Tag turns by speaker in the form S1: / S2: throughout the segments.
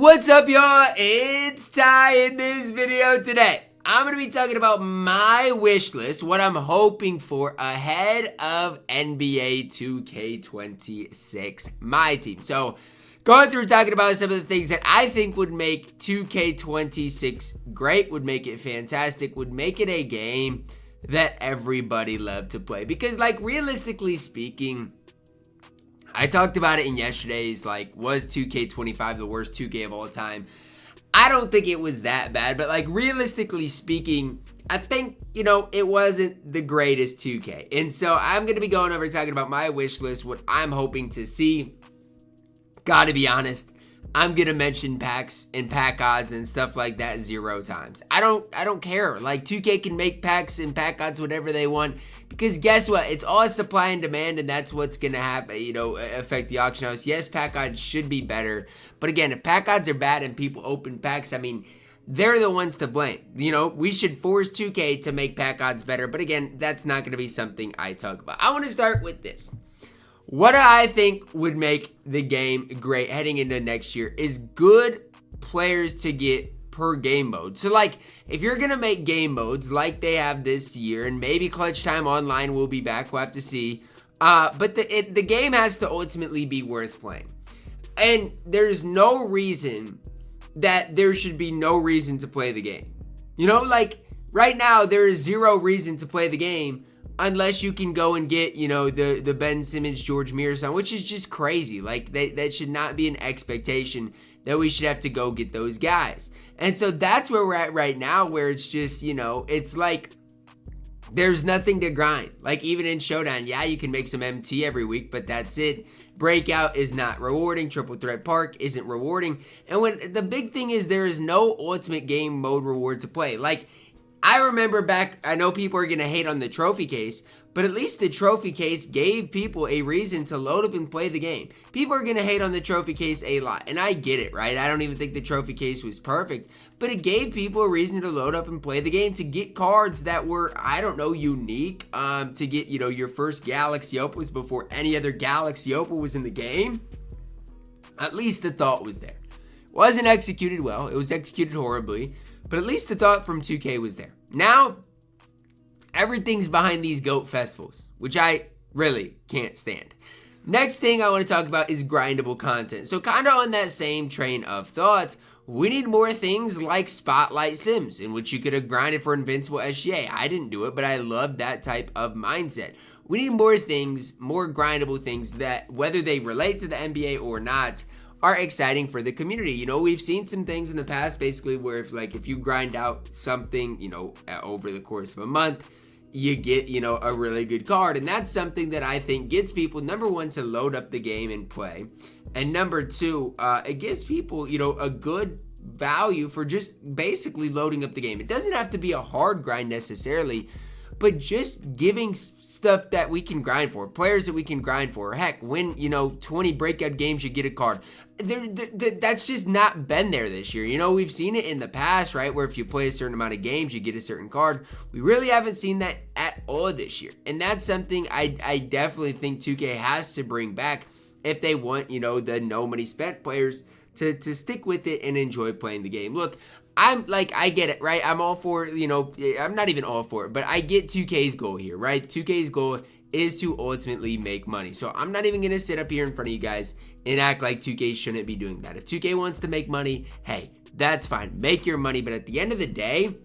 S1: What's up, y'all? It's Ty. In this video today, I'm going to be talking about my wish list, what I'm hoping for ahead of NBA 2K26 MyTEAM. So, going through talking about some of the things that I think would make 2K26 great, would make it fantastic, would make it a game that everybody loved to play. Because, like, realistically speaking, I talked about it in yesterday's, was 2K25 the worst 2K of all time? I don't think it was that bad, but, realistically speaking, I think, it wasn't the greatest 2K. And so I'm going to be going over talking about my wish list, what I'm hoping to see. Gotta be honest, I'm going to mention packs and pack odds and stuff like that 0 times. I don't care. 2K can make packs and pack odds whatever they want. Because guess what? It's all supply and demand, and that's what's going to happen, affect the auction house. Yes, pack odds should be better. But again, if pack odds are bad and people open packs, they're the ones to blame. We should force 2K to make pack odds better. But again, that's not going to be something I talk about. I want to start with this. What I think would make the game great heading into next year is good players to get per game mode. So if you're gonna make game modes like they have this year, and maybe Clutch Time Online will be back, we'll have to see, but the game has to ultimately be worth playing. And there's no reason that there should be no reason to play the game. Right now there is 0 reason to play the game unless you can go and get, the Ben Simmons, George Mears, which is just crazy. That should not be an expectation that we should have to go get those guys. And so that's where we're at right now, where it's just, it's there's nothing to grind. Even in Showdown, yeah, you can make some MT every week, but that's it. Breakout is not rewarding. Triple Threat Park isn't rewarding. And when the big thing is there is no ultimate game mode reward to play. I remember back, I know people are going to hate on the trophy case, but at least the trophy case gave people a reason to load up and play the game. People are going to hate on the trophy case a lot, and I get it, right? I don't even think the trophy case was perfect, but it gave people a reason to load up and play the game, to get cards that were, unique, to get, your first Galaxy Opals before any other Galaxy Opal was in the game. At least the thought was there. Wasn't executed well. It was executed horribly. But at least the thought from 2K was there. Now, everything's behind these GOAT festivals, which I really can't stand. Next thing I want to talk about is grindable content. So kind of on that same train of thought, we need more things like Spotlight Sims, in which you could have grinded for Invincible SGA. I didn't do it, but I love that type of mindset. We need more things, more grindable things that, whether they relate to the NBA or not, are exciting for the community. We've seen some things in the past basically where if you grind out something, over the course of a month, you get, a really good card. And that's something that I think gets people, number one, to load up the game and play. And number two, it gives people, a good value for just basically loading up the game. It doesn't have to be a hard grind necessarily, but just giving stuff that we can grind for, players that we can grind for. Heck, win, 20 breakout games, you get a card. That's just not been there this year. We've seen it in the past, right? Where if you play a certain amount of games, you get a certain card. We really haven't seen that at all this year. And that's something I definitely think 2K has to bring back if they want, the no money spent players to stick with it and enjoy playing the game. Look, I get it, right? I'm all for, I'm not even all for it, but I get 2K's goal here, right? 2K's goal is to ultimately make money. So I'm not even going to sit up here in front of you guys and act like 2K shouldn't be doing that. If 2K wants to make money, hey, that's fine. Make your money. But at the end of the day,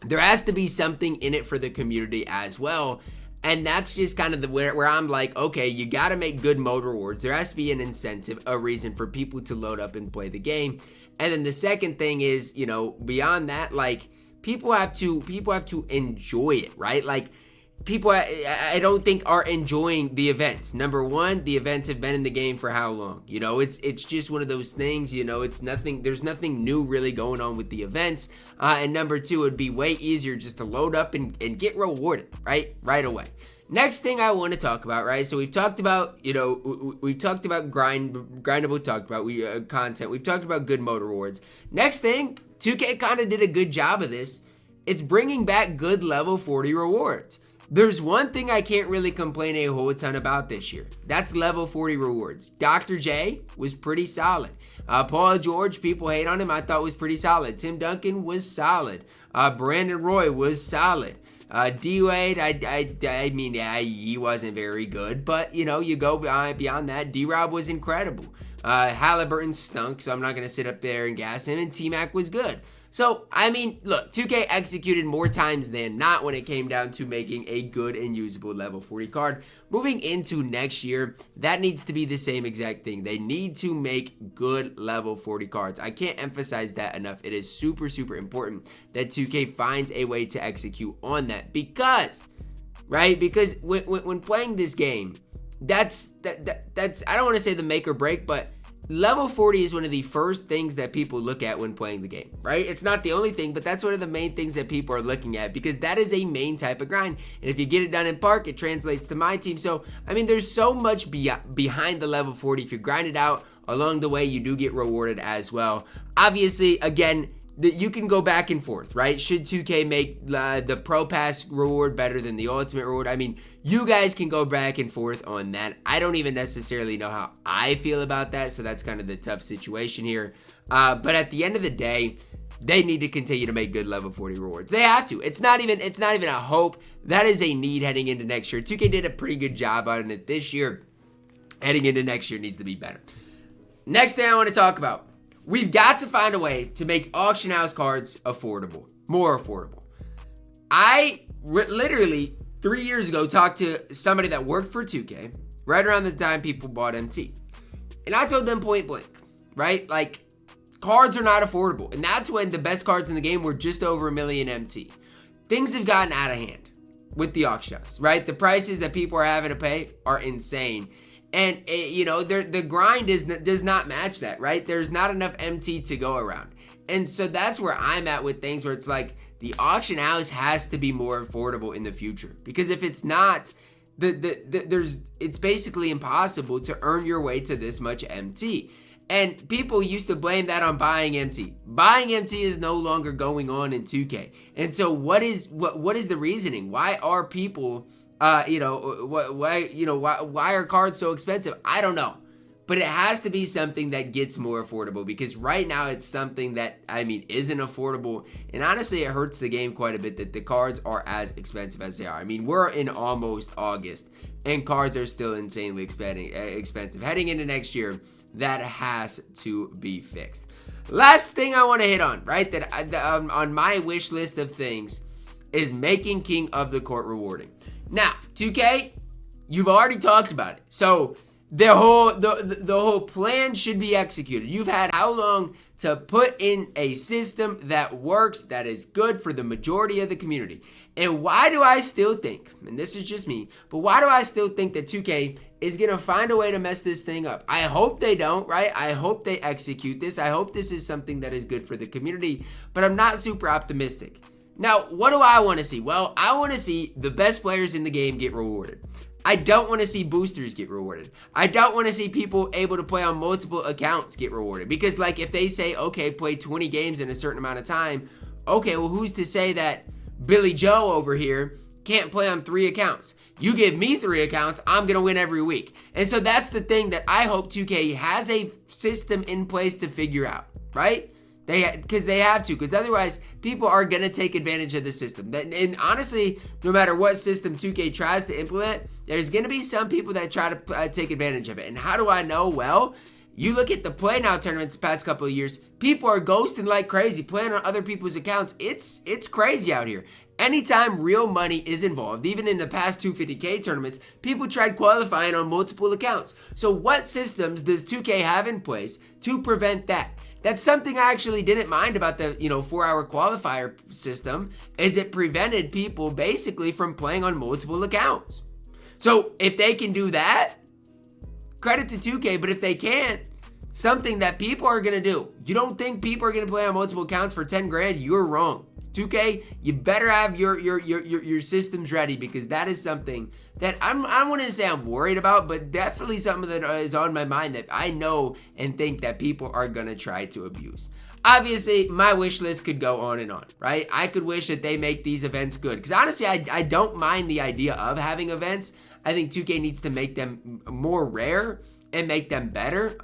S1: there has to be something in it for the community as well. And that's just kind of where I'm like, okay, you got to make good mode rewards. There has to be an incentive, a reason for people to load up and play the game. And then the second thing is, beyond that, people have to enjoy it, right? People I don't think are enjoying the events. Number one, the events have been in the game for how long? It's just one of those things, it's nothing, there's nothing new really going on with the events. And number two, it would be way easier just to load up and get rewarded, right away. Next thing I want to talk about, right? So we've talked about, we've talked about grindable, talked about content. We've talked about good mode rewards. Next thing, 2K kind of did a good job of this. It's bringing back good level 40 rewards. There's one thing I can't really complain a whole ton about this year. That's level 40 rewards. Dr. J was pretty solid. Paul George, people hate on him, I thought was pretty solid. Tim Duncan was solid. Brandon Roy was solid. D-Wade, I mean, yeah, he wasn't very good, but, you know, you go beyond that. D-Rob was incredible. Halliburton stunk, so I'm not going to sit up there and gas him, and T-Mac was good. So, I mean, look, 2K executed more times than not when it came down to making a good and usable level 40 card. Moving into next year, that needs to be the same exact thing. They need to make good level 40 cards. I can't emphasize that enough. It is super, super important that 2K finds a way to execute on that because, right? Because when playing this game, that's I don't want to say the make or break, but level 40 is one of the first things that people look at when playing the game, right? It's not the only thing, but that's one of the main things that people are looking at because that is a main type of grind. And if you get it done in park, it translates to MyTEAM. So, I mean, there's so much behind the level 40. If you grind it out along the way, you do get rewarded as well. Obviously, again, you can go back and forth, right? Should 2K make the Pro Pass reward better than the Ultimate reward? I mean, you guys can go back and forth on that. I don't even necessarily know how I feel about that, so that's kind of the tough situation here. But at the end of the day, they need to continue to make good level 40 rewards. They have to. It's not even a hope. That is a need heading into next year. 2K did a pretty good job on it this year. Heading into next year needs to be better. Next thing I want to talk about. We've got to find a way to make auction house cards affordable, more affordable. I literally 3 years ago talked to somebody that worked for 2K right around the time people bought MT. And I told them point blank, right? Like, cards are not affordable. And that's when the best cards in the game were just over 1 million MT. Things have gotten out of hand with the auction house, right? The prices that people are having to pay are insane. And, you know, the grind does not match that, right? There's not enough MT to go around. And so that's where I'm at with things where it's like the auction house has to be more affordable in the future. Because if it's not, it's basically impossible to earn your way to this much MT. And people used to blame that on buying MT. Buying MT is no longer going on in 2K. And so what is the reasoning? Why are people... why are cards so expensive? I don't know. But it has to be something that gets more affordable because right now it's something that, I mean, isn't affordable. And honestly, it hurts the game quite a bit that the cards are as expensive as they are. I mean, we're in almost August and cards are still insanely expensive. Heading into next year, that has to be fixed. Last thing I want to hit on, right, on my wish list of things is making King of the Court rewarding. Now, 2K, you've already talked about it. So the whole plan should be executed. You've had how long to put in a system that works, that is good for the majority of the community? And why do I still think, and this is just me, but why do I still think that 2K is going to find a way to mess this thing up? I hope they don't, right? I hope they execute this. I hope this is something that is good for the community, but I'm not super optimistic. Now, what do I want to see? Well, I want to see the best players in the game get rewarded. I don't want to see boosters get rewarded. I don't want to see people able to play on multiple accounts get rewarded. Because, like, if they say, okay, play 20 games in a certain amount of time, okay, well, who's to say that Billy Joe over here can't play on 3 accounts? You give me 3 accounts, I'm going to win every week. And so that's the thing that I hope 2K has a system in place to figure out, right? Because they have to, because otherwise people are going to take advantage of the system. And honestly, no matter what system 2K tries to implement, there's going to be some people that try to take advantage of it. And how do I know? Well, you look at the Play Now tournaments the past couple of years, people are ghosting like crazy, playing on other people's accounts. It's crazy out here. Anytime real money is involved, even in the past 250K tournaments, people tried qualifying on multiple accounts. So what systems does 2K have in place to prevent that? That's something I actually didn't mind about the 4-hour qualifier system, is it prevented people basically from playing on multiple accounts. So if they can do that, credit to 2K, but if they can't, something that people are going to do. You don't think people are going to play on multiple accounts for 10 grand? You're wrong. 2K, you better have your systems ready, because that is something that I wouldn't say I'm worried about, but definitely something that is on my mind that I know and think that people are gonna try to abuse. Obviously, my wish list could go on and on, right? I could wish that they make these events good, because honestly, I don't mind the idea of having events. I think 2K needs to make them more rare and make them better.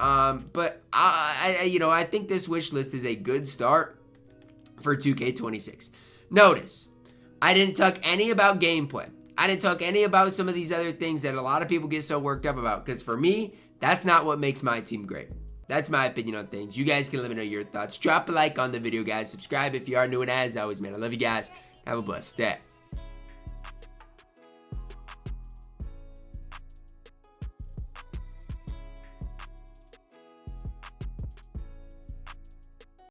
S1: But I think this wish list is a good start for 2K26. Notice, I didn't talk any about gameplay. I didn't talk any about some of these other things that a lot of people get so worked up about, because for me, that's not what makes my team great. That's my opinion on things. You guys can let me know your thoughts. Drop a like on the video, guys. Subscribe if you are new, and as always, man, I love you guys. Have a blessed day.